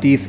30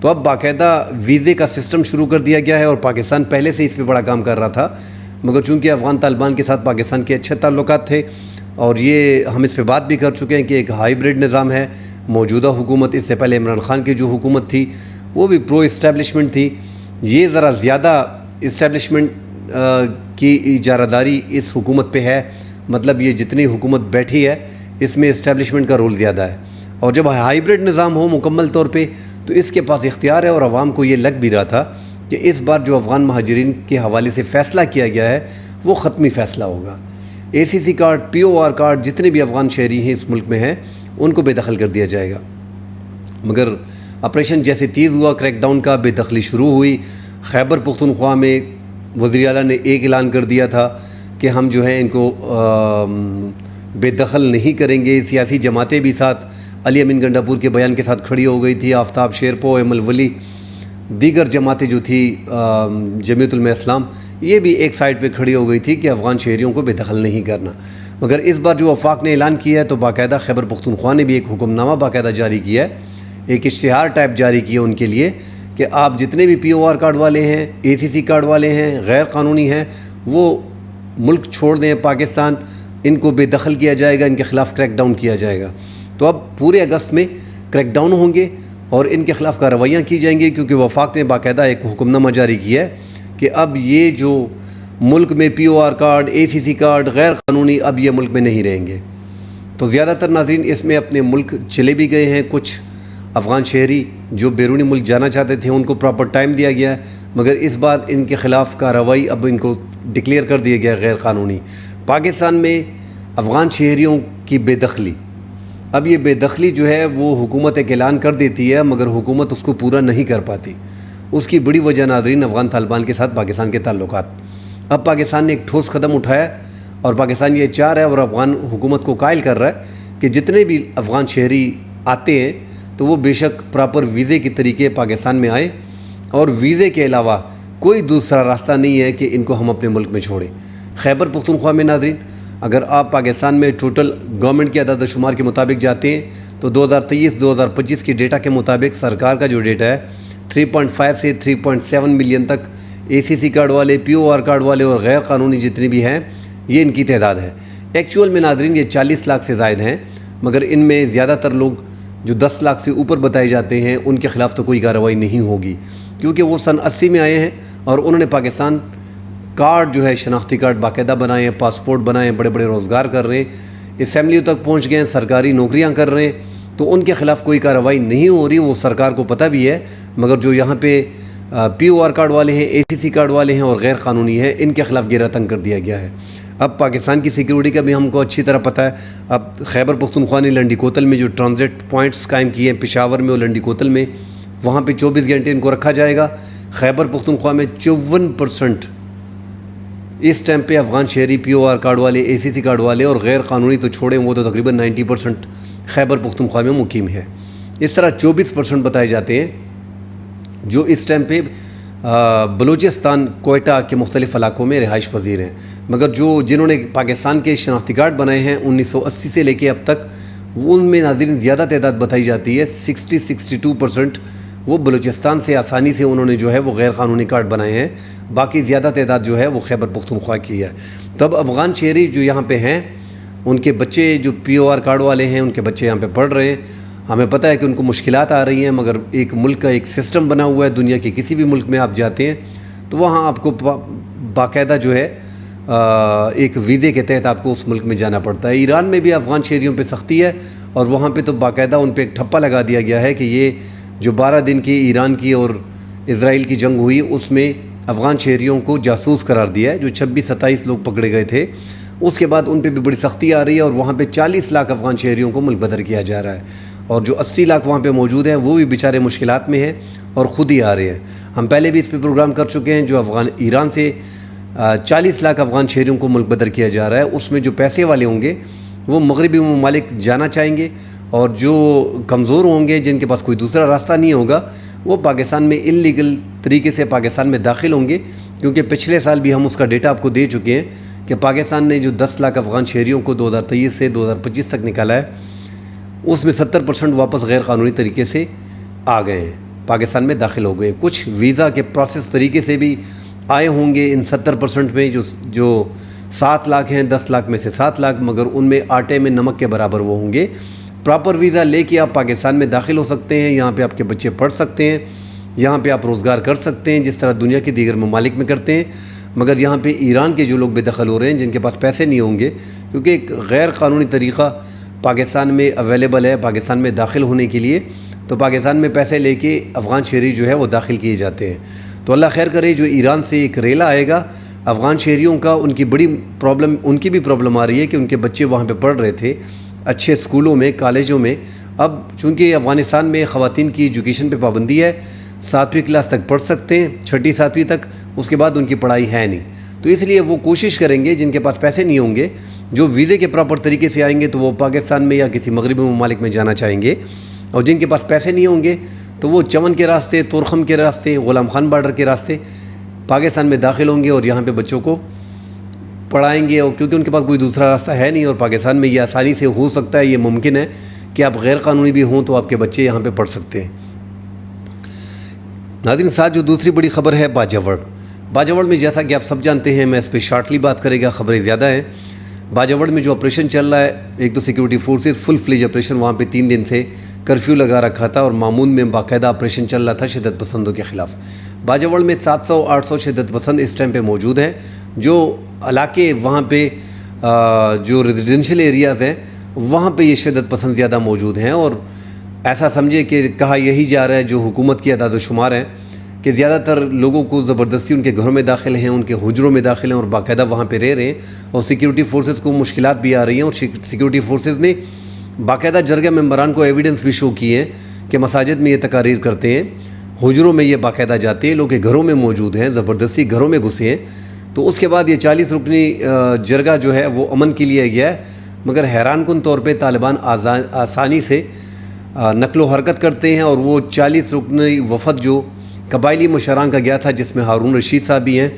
تو اب باقاعدہ ویزے کا سسٹم شروع کر دیا گیا ہے، اور پاکستان پہلے سے اس پہ بڑا کام کر رہا تھا، مگر چونکہ افغان طالبان کے ساتھ پاکستان کے اچھے تعلقات تھے، اور یہ ہم اس پہ بات بھی کر چکے ہیں کہ ایک ہائیبرڈ نظام ہے۔ موجودہ حکومت، اس سے پہلے عمران خان کی جو حکومت تھی وہ بھی پرو اسٹیبلشمنٹ تھی، یہ ذرا زیادہ اسٹیبلشمنٹ کی اجارہ داری اس حکومت پہ ہے، مطلب یہ جتنی حکومت بیٹھی ہے اس میں اسٹیبلشمنٹ کا رول زیادہ ہے، اور جب ہائیبرڈ نظام ہو مکمل طور پہ تو اس کے پاس اختیار ہے، اور عوام کو یہ لگ بھی رہا تھا کہ اس بار جو افغان مہاجرین کے حوالے سے فیصلہ کیا گیا ہے وہ ختمی فیصلہ ہوگا۔ اے سی سی کارڈ، پی او آر کارڈ، جتنے بھی افغان شہری ہیں اس ملک میں ہیں ان کو بے دخل کر دیا جائے گا، مگر آپریشن جیسے تیز ہوا، کریک ڈاؤن کا بے دخلی شروع ہوئی۔ خیبر پختونخوا میں وزیر اعلیٰ نے ایک اعلان کر دیا تھا کہ ہم جو ہے ان کو بے دخل نہیں کریں گے، سیاسی جماعتیں بھی ساتھ علی امین گنڈاپور کے بیان کے ساتھ کھڑی ہو گئی تھی، آفتاب شیرپو، ایم الولی، دیگر جماعتیں جو تھی جمعیت علماء اسلام، یہ بھی ایک سائڈ پہ کھڑی ہو گئی تھی کہ افغان شہریوں کو بے دخل نہیں کرنا۔ مگر اس بار جو وفاق نے اعلان کیا ہے تو باقاعدہ خیبر پختونخوا نے بھی ایک حکم نامہ باقاعدہ جاری کیا ہے، ایک اشتہار ٹائپ جاری کیا ان کے لیے کہ آپ جتنے بھی پی او آر کارڈ والے ہیں، اے سی سی کارڈ والے ہیں، غیر قانونی ہیں، وہ ملک چھوڑ دیں پاکستان، ان کو بے دخل کیا جائے گا، ان کے خلاف کریک ڈاؤن کیا جائے گا۔ تو اب پورے اگست میں کریک ڈاؤن ہوں گے اور ان کے خلاف کارروائیاں کی جائیں گی، کیونکہ وفاق نے باقاعدہ ایک حکم نامہ جاری کیا ہے کہ اب یہ جو ملک میں پی او آر کارڈ، اے سی سی کارڈ غیر قانونی اب یہ ملک میں نہیں رہیں گے۔ تو زیادہ تر ناظرین اس میں اپنے ملک چلے بھی گئے ہیں، کچھ افغان شہری جو بیرونی ملک جانا چاہتے تھے ان کو پراپر ٹائم دیا گیا ہے، مگر اس بار ان کے خلاف کارروائی اب ان کو ڈکلیئر کر دیا گیا غیر قانونی۔ پاکستان میں افغان شہریوں کی بے دخلی، اب یہ بے دخلی جو ہے وہ حکومت ایک اعلان کر دیتی ہے مگر حکومت اس کو پورا نہیں کر پاتی۔ اس کی بڑی وجہ ناظرین افغان طالبان کے ساتھ پاکستان کے تعلقات۔ اب پاکستان نے ایک ٹھوس قدم اٹھایا اور پاکستان یہ چاہ رہا ہے اور افغان حکومت کو قائل کر رہا ہے کہ جتنے بھی افغان شہری آتے ہیں تو وہ بے شک پراپر ویزے کے طریقے پاکستان میں آئیں، اور ویزے کے علاوہ کوئی دوسرا راستہ نہیں ہے کہ ان کو ہم اپنے ملک میں چھوڑیں۔ خیبر پختونخوا میں ناظرین اگر آپ پاکستان میں ٹوٹل گورنمنٹ کے اعداد و شمار کے مطابق جاتے ہیں تو 2023-2025 کے ڈیٹا کے مطابق سرکار کا جو ڈیٹا ہے 3.5 سے 3.7 ملین تک اے سی سی کارڈ والے، پی او آر کارڈ والے اور غیر قانونی جتنے بھی ہیں یہ ان کی تعداد ہے۔ ایکچول میں ناظرین یہ 40 لاکھ سے زائد ہیں، مگر ان میں زیادہ تر لوگ جو 10 لاکھ سے اوپر بتائے جاتے ہیں ان کے خلاف تو کوئی کارروائی نہیں ہوگی، کیونکہ وہ سن 80 میں آئے ہیں اور انہوں نے پاکستان کارڈ جو ہے شناختی کارڈ باقاعدہ بنائے ہیں، پاسپورٹ بنائے ہیں، بڑے بڑے روزگار کر رہے ہیں، اسمبلیوں تک پہنچ گئے ہیں، سرکاری نوکریاں کر رہے ہیں، تو ان کے خلاف کوئی کارروائی نہیں ہو رہی، وہ سرکار کو پتہ بھی ہے، مگر جو یہاں پہ پی او آر کارڈ والے ہیں، اے سی سی کارڈ والے ہیں اور غیر قانونی ہیں ان کے خلاف گیرا تنگ کر دیا گیا ہے۔ اب پاکستان کی سیکیورٹی کا بھی ہم کو اچھی طرح پتہ ہے۔ اب خیبر پختونخوا نے لنڈی کوتل میں جو ٹرانزٹ پوائنٹس قائم کیے ہیں، پشاور میں اور لنڈی کوتل میں، وہاں پہ 24 گھنٹے ان کو رکھا جائے گا۔ خیبر پختونخوا میں 54% اس ٹائم پہ افغان شہری، پی او آر کارڈ والے، اے سی سی کارڈ والے اور غیر قانونی تو چھوڑیں، وہ تو تقریباً 90% خیبر پختونخوا میں مقیم ہے۔ اس طرح 24% بتائے جاتے ہیں جو اس ٹائم پہ بلوچستان، کوئٹہ کے مختلف علاقوں میں رہائش پذیر ہیں، مگر جنہوں نے پاکستان کے شناختی کارڈ بنائے ہیں 1980 سے لے کے اب تک، ان میں ناظرین زیادہ تعداد بتائی جاتی ہے، 62% وہ بلوچستان سے آسانی سے انہوں نے جو ہے وہ غیر قانونی کارڈ بنائے ہیں، باقی زیادہ تعداد جو ہے وہ خیبر پختونخوا کی ہے۔ تب افغان شہری جو یہاں پہ ہیں ان کے بچے جو پی او آر کارڈ والے ہیں ان کے بچے یہاں پہ پڑھ رہے ہیں، ہمیں پتہ ہے کہ ان کو مشکلات آ رہی ہیں، مگر ایک ملک کا ایک سسٹم بنا ہوا ہے، دنیا کے کسی بھی ملک میں آپ جاتے ہیں تو وہاں آپ کو باقاعدہ جو ہے ایک ویزے کے تحت آپ کو اس ملک میں جانا پڑتا ہے۔ ایران میں بھی افغان شہریوں پہ سختی ہے اور وہاں پہ تو باقاعدہ ان پہ ایک ٹھپا لگا دیا گیا ہے کہ یہ جو 12 دن کی ایران کی اور اسرائیل کی جنگ ہوئی اس میں افغان شہریوں کو جاسوس قرار دیا ہے، جو 26-27 لوگ پکڑے گئے تھے، اس کے بعد ان پہ بھی بڑی سختی آ رہی ہے اور وہاں پہ 40 لاکھ افغان شہریوں کو ملک بدر کیا جا رہا ہے، اور جو 80 لاکھ وہاں پہ موجود ہیں وہ بھی بیچارے مشکلات میں ہیں اور خود ہی آ رہے ہیں۔ ہم پہلے بھی اس پہ پروگرام کر چکے ہیں، جو ایران سے 40 لاکھ افغان شہریوں کو ملک بدر کیا جا رہا ہے، اس میں جو پیسے والے ہوں گے وہ مغربی ممالک جانا چاہیں گے، اور جو کمزور ہوں گے جن کے پاس کوئی دوسرا راستہ نہیں ہوگا وہ پاکستان میں انلیگل طریقے سے پاکستان میں داخل ہوں گے، کیونکہ پچھلے سال بھی ہم اس کا ڈیٹا آپ کو دے چکے ہیں کہ پاکستان نے جو 10 لاکھ افغان شہریوں کو 2023 سے 2025 تک نکالا ہے اس میں 70% واپس غیر قانونی طریقے سے آ گئے ہیں۔ پاکستان میں داخل ہو گئے. کچھ ویزا کے پروسیس طریقے سے بھی آئے ہوں گے ان 70% میں جو 7 لاکھ ہیں، 10 لاکھ میں سے 7 لاکھ، مگر ان میں آٹے میں نمک کے برابر وہ ہوں گے. پراپر ویزا لے کے آپ پاکستان میں داخل ہو سکتے ہیں. یہاں پہ آپ کے بچے پڑھ سکتے ہیں، یہاں پہ آپ روزگار کر سکتے ہیں جس طرح دنیا کے دیگر ممالک میں کرتے ہیں. مگر یہاں پہ ایران کے جو لوگ بے دخل ہو رہے ہیں، جن کے پاس پیسے نہیں ہوں گے، کیونکہ ایک غیر قانونی طریقہ پاکستان میں اویلیبل ہے پاکستان میں داخل ہونے کے لیے، تو پاکستان میں پیسے لے کے افغان شہری جو ہے وہ داخل کیے جاتے ہیں. تو اللہ خیر کرے. جو ایران سے ایک ریلا آئے گا افغان شہریوں کا، ان کی بڑی پرابلم، ان کی بھی پرابلم آ رہی ہے کہ ان کے بچے وہاں پہ پڑھ رہے تھے اچھے اسکولوں میں، کالجوں میں. اب چونکہ افغانستان میں خواتین کی ایجوکیشن پہ پابندی ہے، 7ویں کلاس تک پڑھ سکتے ہیں، 6ٹھی 7ویں تک، اس کے بعد ان کی پڑھائی ہے نہیں. تو اس لیے وہ کوشش کریں گے، جن کے پاس پیسے نہیں ہوں گے، جو ویزے کے پراپر طریقے سے آئیں گے تو وہ پاکستان میں یا کسی مغربی ممالک میں جانا چاہیں گے، اور جن کے پاس پیسے نہیں ہوں گے تو وہ چمن کے راستے، تورخم کے راستے، غلام خان بارڈر کے راستے پاکستان میں داخل ہوں گے اور یہاں پہ بچوں کو پڑھائیں گے. اور کیونکہ ان کے پاس کوئی دوسرا راستہ ہے نہیں، اور پاکستان میں یہ آسانی سے ہو سکتا ہے، یہ ممکن ہے کہ آپ غیر قانونی بھی ہوں تو آپ کے بچے یہاں پہ پڑھ سکتے ہیں. ناظرین، ساتھ جو دوسری بڑی خبر ہے باجوڑ میں، جیسا کہ آپ سب جانتے ہیں، میں اس پہ شارٹلی بات کرے گا، خبریں زیادہ ہیں. باجوڑ میں جو آپریشن چل رہا ہے، ایک تو سیکیورٹی فورسز فل فلیج آپریشن، وہاں پہ 3 دن سے کرفیو لگا رکھا تھا اور مامون میں باقاعدہ آپریشن چل رہا تھا شدت پسندوں کے خلاف. باجوڑ میں 700-800 شدت پسند اس ٹائم پہ موجود ہیں. جو علاقے وہاں پہ جو ریزیڈینشل ایریاز ہیں وہاں پہ یہ شدت پسند زیادہ موجود ہیں، اور ایسا سمجھے کہ کہا یہی جا رہا ہے، جو حکومت کی اعداد و شمار ہیں، کہ زیادہ تر لوگوں کو زبردستی ان کے گھروں میں داخل ہیں، ان کے حجروں میں داخل ہیں اور باقاعدہ وہاں پہ رہ رہے ہیں. اور سیکیورٹی فورسز کو مشکلات بھی آ رہی ہیں، اور سیکیورٹی فورسز نے باقاعدہ جرگہ ممبران کو ایویڈنس بھی شو کیے ہیں کہ مساجد میں یہ تقاریر کرتے ہیں، حجروں میں یہ باقاعدہ جاتے ہیں، لوگ کے گھروں میں موجود ہیں، زبردستی گھروں میں گھسے ہیں. تو اس کے بعد یہ 40 رکنی جرگہ جو ہے وہ امن کے لیے گیا ہے. مگر حیران کن طور پہ طالبان آسانی سے نقل و حرکت کرتے ہیں، اور وہ 40 رکنی وفد جو قبائلی مشران کا گیا تھا، جس میں ہارون رشید صاحب بھی ہیں،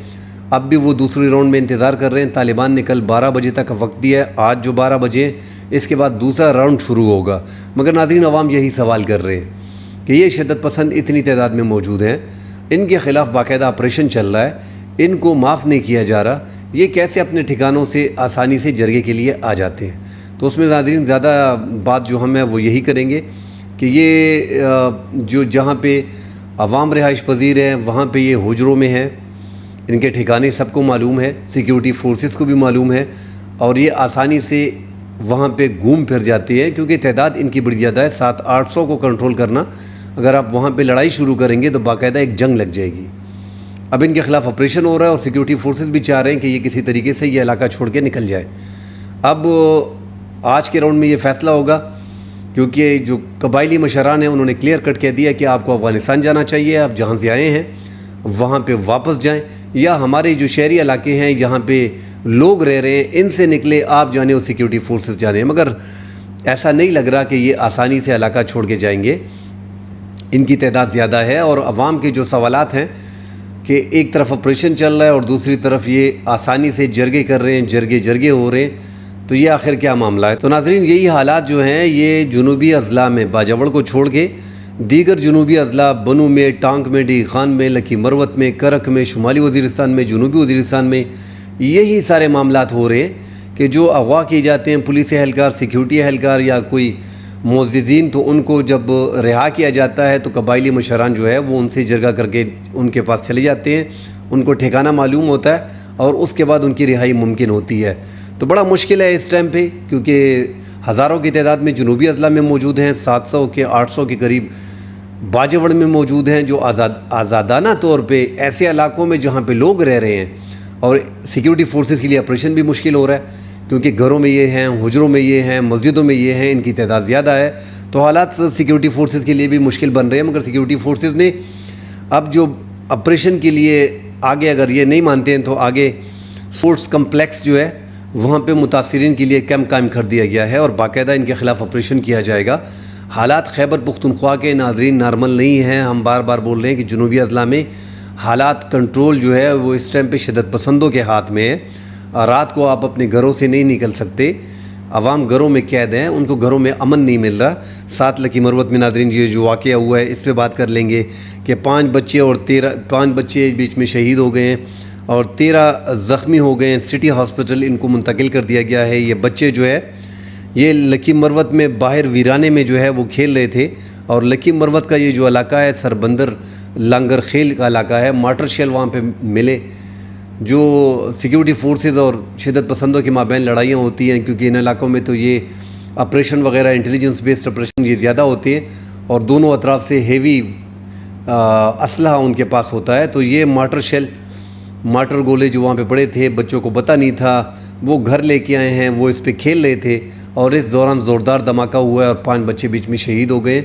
اب بھی وہ دوسری راؤنڈ میں انتظار کر رہے ہیں. طالبان نے کل 12 بجے تک وقت دیا ہے، آج جو 12 بجے اس کے بعد دوسرا راؤنڈ شروع ہوگا. مگر ناظرین، عوام یہی سوال کر رہے ہیں کہ یہ شدت پسند اتنی تعداد میں موجود ہیں، ان کے خلاف باقاعدہ آپریشن چل رہا ہے، ان کو معاف نہیں کیا جا رہا، یہ کیسے اپنے ٹھکانوں سے آسانی سے جرگے کے لیے آ جاتے ہیں. تو اس میں ناظرین زیادہ بات جو ہم ہے وہ یہی کریں گے کہ یہ جو جہاں پہ عوام رہائش پذیر ہیں وہاں پہ یہ حجروں میں ہیں، ان کے ٹھکانے سب کو معلوم ہے، سیکیورٹی فورسز کو بھی معلوم ہے، اور یہ آسانی سے وہاں پہ گھوم پھر جاتے ہیں کیونکہ تعداد ان کی بڑی زیادہ ہے. 700-800 کو کنٹرول کرنا، اگر آپ وہاں پہ لڑائی شروع کریں گے تو باقاعدہ ایک جنگ لگ جائے گی. اب ان کے خلاف آپریشن ہو رہا ہے اور سیکیورٹی فورسز بھی چاہ رہے ہیں کہ یہ کسی طریقے سے یہ علاقہ چھوڑ کے نکل جائے. اب آج کے راؤنڈ میں یہ فیصلہ ہوگا، کیونکہ جو قبائلی مشران ہیں انہوں نے کلیئر کٹ کہہ دیا کہ آپ کو افغانستان جانا چاہیے، آپ جہاں سے آئے ہیں وہاں پہ واپس جائیں، یا ہمارے جو شہری علاقے ہیں جہاں پہ لوگ رہ رہے ہیں ان سے نکلے، آپ جانے اور سیکیورٹی فورسز جانے. مگر ایسا نہیں لگ رہا کہ یہ آسانی سے علاقہ چھوڑ کے جائیں گے، ان کی تعداد زیادہ ہے. اور عوام کے جو سوالات ہیں کہ ایک طرف آپریشن چل رہا ہے اور دوسری طرف یہ آسانی سے جرگے کر رہے ہیں، جرگے ہو رہے ہیں، تو یہ آخر کیا معاملہ ہے. تو ناظرین، یہی حالات جو ہیں یہ جنوبی اضلاع میں باجوڑ کو چھوڑ کے دیگر جنوبی اضلاع بنو میں، ٹانک میں، ڈی خان میں، لکی مروت میں، کرک میں، شمالی وزیرستان میں، جنوبی وزیرستان میں یہی سارے معاملات ہو رہے ہیں کہ جو اغوا کیے جاتے ہیں پولیس اہلکار، سیکیورٹی اہلکار یا کوئی معززین، تو ان کو جب رہا کیا جاتا ہے تو قبائلی مشران جو ہے وہ ان سے جرگہ کر کے ان کے پاس چلے جاتے ہیں، ان کو ٹھکانہ معلوم ہوتا ہے اور اس کے بعد ان کی رہائی ممکن ہوتی ہے. تو بڑا مشکل ہے اس ٹائم پہ، کیونکہ ہزاروں کی تعداد میں جنوبی اضلاع میں موجود ہیں، 700 کے 800 کے قریب باجوڑ میں موجود ہیں، جو آزادانہ طور پہ ایسے علاقوں میں جہاں پہ لوگ رہ رہے ہیں، اور سیکیورٹی فورسز کے لیے آپریشن بھی مشکل ہو رہا ہے کیونکہ گھروں میں یہ ہیں، حجروں میں یہ ہیں، مسجدوں میں یہ ہیں، ان کی تعداد زیادہ ہے. تو حالات سیکیورٹی فورسز کے لیے بھی مشکل بن رہے ہیں. مگر سیکیورٹی فورسز نے اب جو آپریشن کے لیے آگے، اگر یہ نہیں مانتے ہیں تو آگے سپورٹس کمپلیکس جو ہے وہاں پہ متاثرین کے لیے کیمپ قائم کر دیا گیا ہے اور باقاعدہ ان کے خلاف آپریشن کیا جائے گا. حالات خیبر پختونخوا کے ناظرین نارمل نہیں ہیں. ہم بار بار بول رہے ہیں کہ جنوبی اضلاع میں حالات کنٹرول جو ہے وہ اس ٹائم پہ شدت پسندوں کے ہاتھ میں ہے. رات کو آپ اپنے گھروں سے نہیں نکل سکتے. عوام گھروں میں قید ہیں، ان کو گھروں میں امن نہیں مل رہا۔ 7 لکی مروت میں ناظرین یہ جو واقعہ ہوا ہے اس پہ بات کر لیں گے کہ 5 بچے بیچ میں شہید ہو گئے ہیں اور 13 زخمی ہو گئے ہیں۔ سٹی ہاسپٹل ان کو منتقل کر دیا گیا ہے۔ یہ بچے جو ہے یہ لکی مروت میں باہر ویرانے میں جو ہے وہ کھیل رہے تھے، اور لکی مروت کا یہ جو علاقہ ہے سربندر لانگر خیل کا علاقہ ہے، مارٹر شیل وہاں پہ ملے۔ جو سیکیورٹی فورسز اور شدت پسندوں کے مابین لڑائیاں ہوتی ہیں، کیونکہ ان علاقوں میں تو یہ آپریشن وغیرہ انٹیلیجنس بیسڈ آپریشن یہ زیادہ ہوتے ہیں اور دونوں اطراف سے ہیوی اسلحہ ان کے پاس ہوتا ہے، تو یہ مارٹر گولے جو وہاں پہ پڑے تھے، بچوں کو پتہ نہیں تھا، وہ گھر لے کے آئے ہیں، وہ اس پہ کھیل رہے تھے اور اس دوران زوردار دھماکہ ہوا ہے اور 5 بچے بیچ میں شہید ہو گئے۔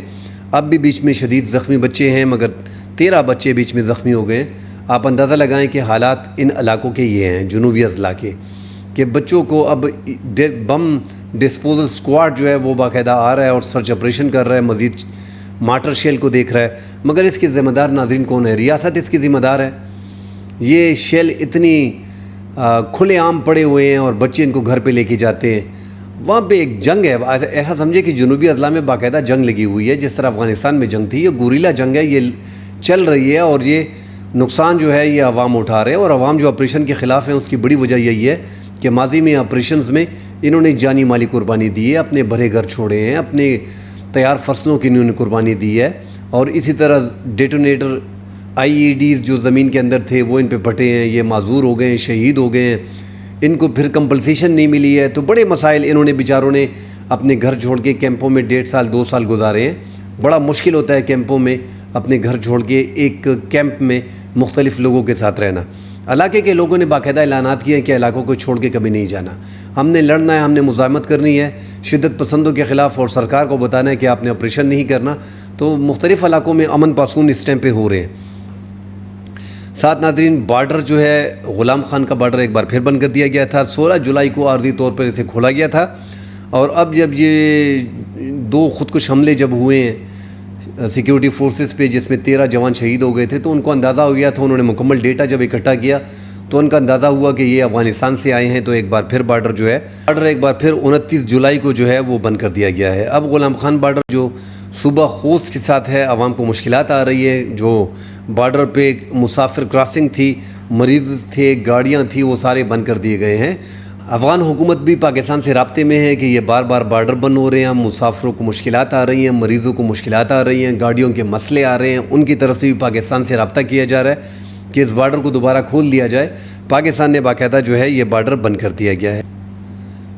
اب بھی بیچ میں شدید زخمی بچے ہیں، مگر 13 بچے بیچ میں زخمی ہو گئے۔ آپ اندازہ لگائیں کہ حالات ان علاقوں کے یہ ہیں، جنوبی اضلاع کے، کہ بچوں کو اب بم ڈسپوزل سکواڈ جو ہے وہ باقاعدہ آ رہا ہے اور سرچ آپریشن کر رہا ہے، مزید مارٹر شیل کو دیکھ رہا ہے، مگر اس کے ذمہ دار ناظرین کون ہے؟ ریاست اس کی ذمہ دار ہے۔ یہ شیل اتنی کھلے عام پڑے ہوئے ہیں اور بچے ان کو گھر پہ لے کے جاتے ہیں۔ وہاں پہ ایک جنگ ہے، ایسا سمجھے کہ جنوبی اضلاع میں باقاعدہ جنگ لگی ہوئی ہے، جس طرح افغانستان میں جنگ تھی، یہ گوریلا جنگ ہے، یہ چل رہی ہے اور یہ نقصان جو ہے یہ عوام اٹھا رہے ہیں، اور عوام جو آپریشن کے خلاف ہیں اس کی بڑی وجہ یہی ہے کہ ماضی میں آپریشنز میں انہوں نے جانی مالی قربانی دی ہے، اپنے بھرے گھر چھوڑے ہیں، اپنے تیار فصلوں کی انہوں نے قربانی دی ہے، اور اسی طرح ڈیٹونیٹر IEDs جو زمین کے اندر تھے وہ ان پہ پھٹے ہیں، یہ معذور ہو گئے ہیں، شہید ہو گئے ہیں، ان کو پھر کمپنسیشن نہیں ملی ہے، تو بڑے مسائل انہوں نے بیچاروں نے اپنے گھر چھوڑ کے کیمپوں میں 1.5 سال 2 سال گزارے ہیں۔ بڑا مشکل ہوتا ہے کیمپوں میں اپنے گھر چھوڑ کے ایک کیمپ میں مختلف لوگوں کے ساتھ رہنا۔ علاقے کے لوگوں نے باقاعدہ اعلانات کیے ہیں کہ علاقوں کو چھوڑ کے کبھی نہیں جانا، ہم نے لڑنا ہے، ہم نے مزاحمت کرنی ہے شدت پسندوں کے خلاف، اور سرکار کو بتانا ہے کہ آپ نے آپریشن نہیں کرنا۔ تو مختلف علاقوں میں امن پاسون اس ٹائم پہ ہو رہے ہیں۔ ساتھ ناظرین بارڈر جو ہے غلام خان کا بارڈر ایک بار پھر بند کر دیا گیا تھا، 16 جولائی کو عارضی طور پر اسے کھولا گیا تھا، اور اب جب یہ 2 خودکش حملے جب ہوئے ہیں سیکیورٹی فورسز پہ، جس میں 13 جوان شہید ہو گئے تھے، تو ان کو اندازہ ہو گیا تھا، انہوں نے مکمل ڈیٹا جب اکٹھا کیا تو ان کا اندازہ ہوا کہ یہ افغانستان سے آئے ہیں، تو ایک بار پھر بارڈر ایک بار پھر 29 جولائی کو جو ہے وہ بند کر دیا گیا ہے۔ اب غلام خان بارڈر جو صوبہ خوست کے ساتھ ہے، عوام کو مشکلات آ رہی ہے، جو بارڈر پہ مسافر کراسنگ تھی، مریض تھے، گاڑیاں تھیں، وہ سارے بند کر دیے گئے ہیں۔ افغان حکومت بھی پاکستان سے رابطے میں ہے کہ یہ بار بار بارڈر بند ہو رہے ہیں، مسافروں کو مشکلات آ رہی ہیں، مریضوں کو مشکلات آ رہی ہیں، گاڑیوں کے مسئلے آ رہے ہیں، ان کی طرف سے بھی پاکستان سے رابطہ کیا جا رہا ہے کہ اس بارڈر کو دوبارہ کھول دیا جائے۔ پاکستان نے باقاعدہ جو ہے یہ بارڈر بند کر دیا گیا ہے۔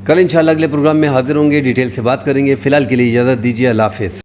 کل انشاءاللہ اگلے پروگرام میں حاضر ہوں گے، ڈیٹیل سے بات کریں گے۔ فی الحال کے لیے اجازت دیجیے، اللہ حافظ۔